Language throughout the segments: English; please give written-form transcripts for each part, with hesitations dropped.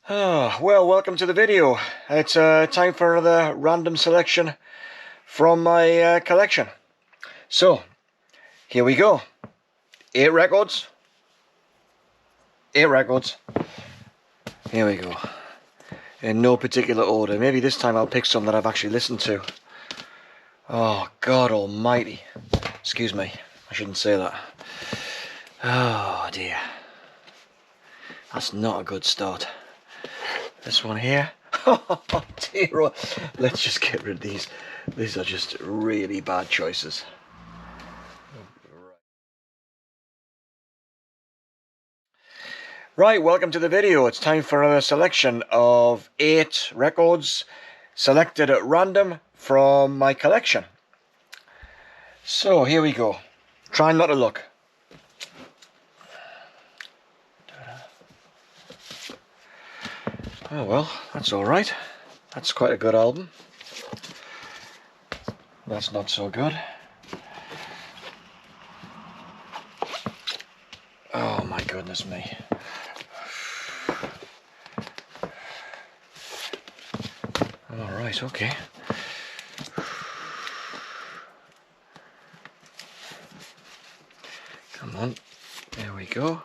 Well, welcome to the video. It's time for another random selection from my collection. So, here we go. 8 records. 8 records. Here we go. In no particular order. Maybe this time I'll pick some that I've actually listened to. Oh, God almighty. Excuse me. I shouldn't say that. Oh, dear. That's not a good start. This one here. Oh dear. Let's just get rid of these. These are just really bad choices. Right, welcome to the video. It's time for another selection of 8 records selected at random from my collection. So here we go. Try not to look. Oh well, that's alright. That's quite a good album. That's not so good. Oh my goodness me. Alright, okay. Come on. There we go.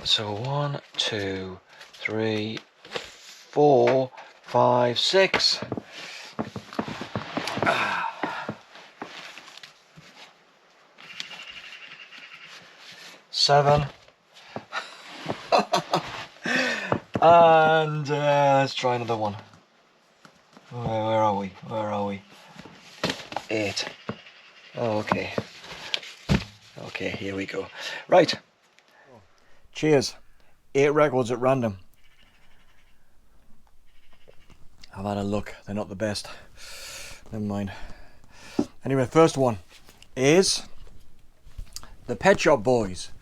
So 1, 2, 3, 4, 5, 6. 7. And let's try another one. Where are we? Where are we? 8. Oh, okay. Okay, here we go. Right. Cheers. 8 records at random. I've had a look. They're not the best. Never mind. Anyway, first one is the Pet Shop Boys.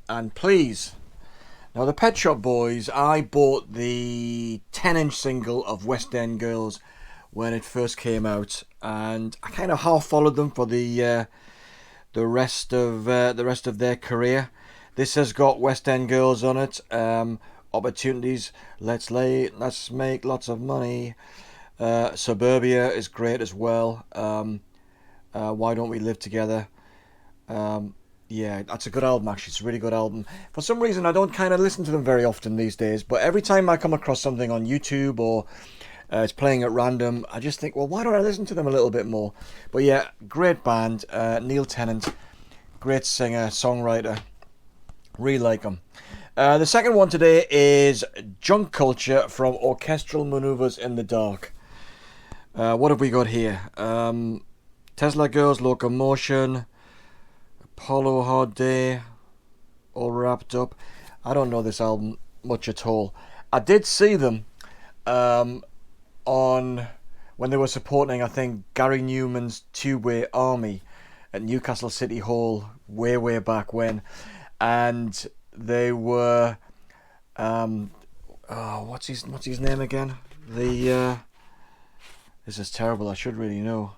And Please. Now, the Pet Shop Boys, I bought the 10-inch single of West End Girls when it first came out, and I kind of half followed them for the rest of their career. This has got West End Girls on it. Opportunities. Let's make lots of money. Suburbia is great as well. Why Don't We Live Together? Yeah, that's a good album actually. It's a really good album. For some reason I don't kind of listen to them very often these days, but every time I come across something on YouTube or it's playing at random, I just think, well, why don't I listen to them a little bit more? But yeah, great band. Neil Tennant, great singer, songwriter. Really like them. The second one today is Junk Culture from Orchestral Maneuvers in the Dark. What have we got here? Tesla Girls, Locomotion, Apollo Hard Day, all wrapped up. I don't know this album much at all. I did see them on when they were supporting, I think, Gary Newman's Two-Way Army at Newcastle City Hall way back when, and they were what's his name again? This is terrible. I should really know.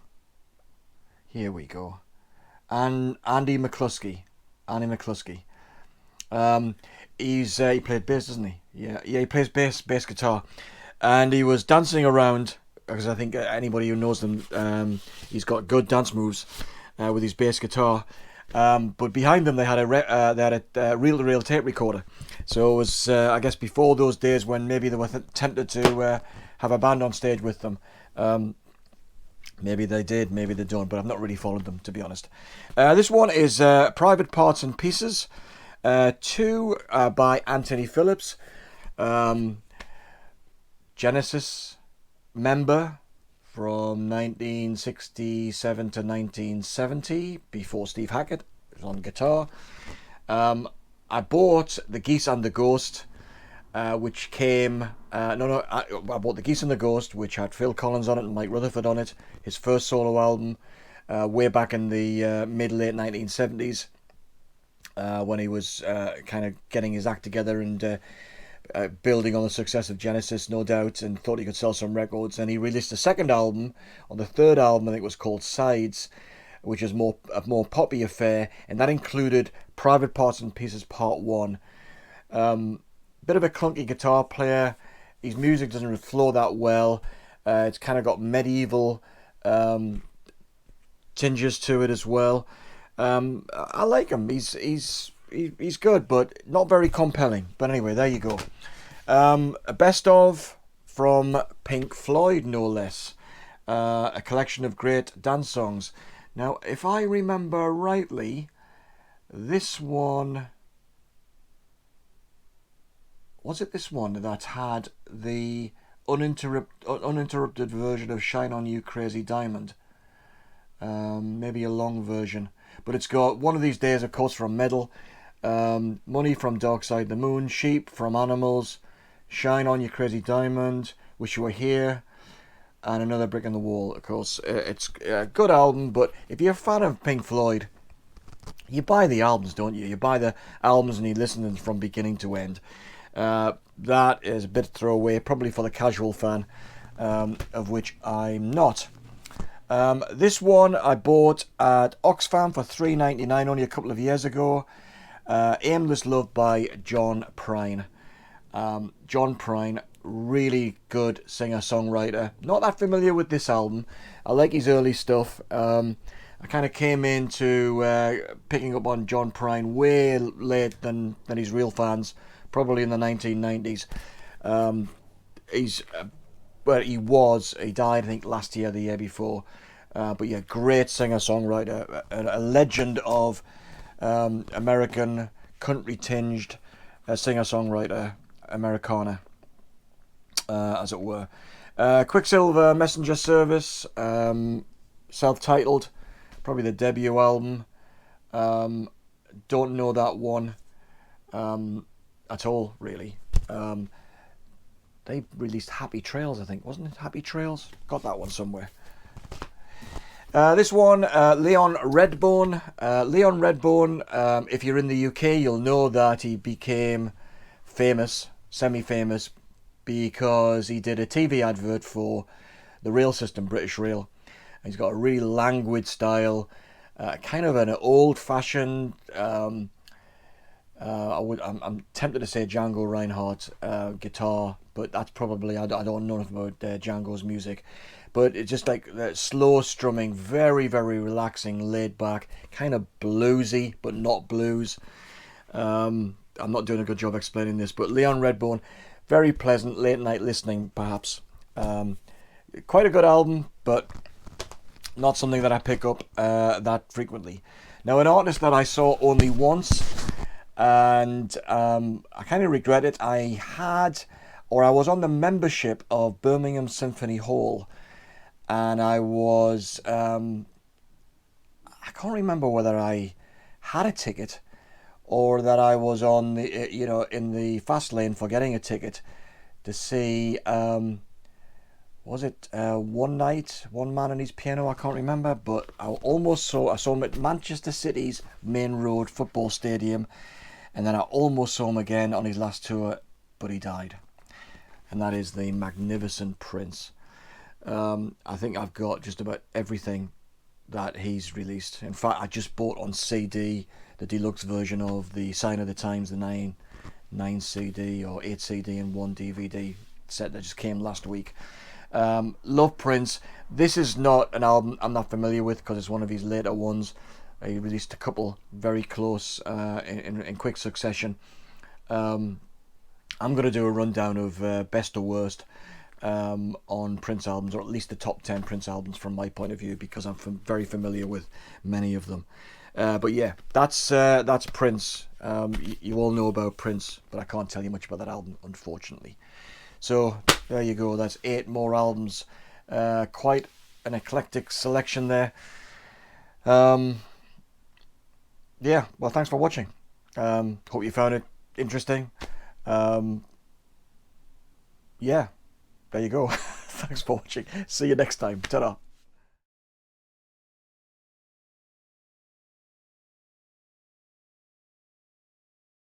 Here we go. And Andy Mccluskey. He played bass, doesn't he? Yeah, he plays bass guitar, and he was dancing around because I think anybody who knows them, he's got good dance moves with his bass guitar. But behind them they had a reel-to-reel tape recorder. So it was, I guess, before those days when maybe they were tempted to have a band on stage with them. Maybe they did, maybe they don't, but I've not really followed them, to be honest. This one is Private Parts and Pieces, 2 by Anthony Phillips, Genesis member from 1967 to 1970, before Steve Hackett was on guitar. I bought The Geese and the Ghost, which came... I bought The Geese and the Ghost, which had Phil Collins on it and Mike Rutherford on it, his first solo album, way back in the mid-late 1970s, when he was kind of getting his act together and building on the success of Genesis, no doubt, and thought he could sell some records. And he released a second album, on the third album, I think it was called Sides, which is a more poppy affair, and that included Private Parts and Pieces Part 1. Bit of a clunky guitar player. His music doesn't flow that well. It's kind of got medieval tinges to it as well. I like him. He's good, but not very compelling. But anyway, there you go. A best of from Pink Floyd, no less. A collection of great dance songs. Now, if I remember rightly, this one... Was it this one that had the uninterrupted version of Shine On You Crazy Diamond? Maybe a long version. But it's got One of These Days, of course, from Metal. Money from Dark Side the Moon. Sheep from Animals. Shine On You Crazy Diamond. Wish You Were Here. And Another Brick in the Wall, of course. It's a good album, but if you're a fan of Pink Floyd, you buy the albums, don't you? You buy the albums and you listen to them from beginning to end. That is a bit of throwaway, probably for the casual fan, of which I'm not. This one I bought at Oxfam for $3.99 only a couple of years ago. Aimless Love by John Prine. John Prine, really good singer-songwriter. Not that familiar with this album. I like his early stuff. I kind of came into picking up on John Prine way late than his real fans. Probably in the 1990s. He died, I think, last year, the year before. But yeah, great singer-songwriter, a legend of American country-tinged singer-songwriter, Americana, as it were. Quicksilver Messenger Service, self-titled, probably the debut album. Don't know that one. At all, really. They released Happy Trails, I think, wasn't it? Happy Trails? Got that one somewhere. This one, Leon Redborn. Leon Redborn, if you're in the UK, you'll know that he became famous, semi-famous, because he did a TV advert for the rail system, British Rail. He's got a really languid style, kind of an old-fashioned... I'm tempted to say Django Reinhardt guitar, but that's probably, I don't know enough about Django's music. But it's just like the slow strumming, very, very relaxing, laid back, kind of bluesy, but not blues. I'm not doing a good job explaining this, but Leon Redborn, very pleasant late night listening, perhaps. Quite a good album, but not something that I pick up that frequently. Now, an artist that I saw only once, and I kind of regret it. I was on the membership of Birmingham Symphony Hall, and I was, I can't remember whether I had a ticket or that I was on the, in the fast lane for getting a ticket to see, was it One Night, One Man and His Piano? I can't remember, but I saw him at Manchester City's Main Road Football Stadium. And then I almost saw him again on his last tour, but he died. And that is the magnificent Prince. I think I've got just about everything that he's released. In fact, I just bought on CD the deluxe version of the Sign of the Times, the 9 CD or 8 CD and 1 DVD set that just came last week. Love Prince. This is not an album I'm not familiar with because it's one of his later ones. He released a couple very close in quick succession. I'm going to do a rundown of best or worst on Prince albums, or at least the top 10 Prince albums from my point of view, because I'm very familiar with many of them. But yeah, that's Prince. You all know about Prince, but I can't tell you much about that album, unfortunately. So there you go. That's 8 more albums. Quite an eclectic selection there. Yeah, well, thanks for watching. Hope you found it interesting. Yeah, there you go. Thanks for watching. See you next time. Ta-da.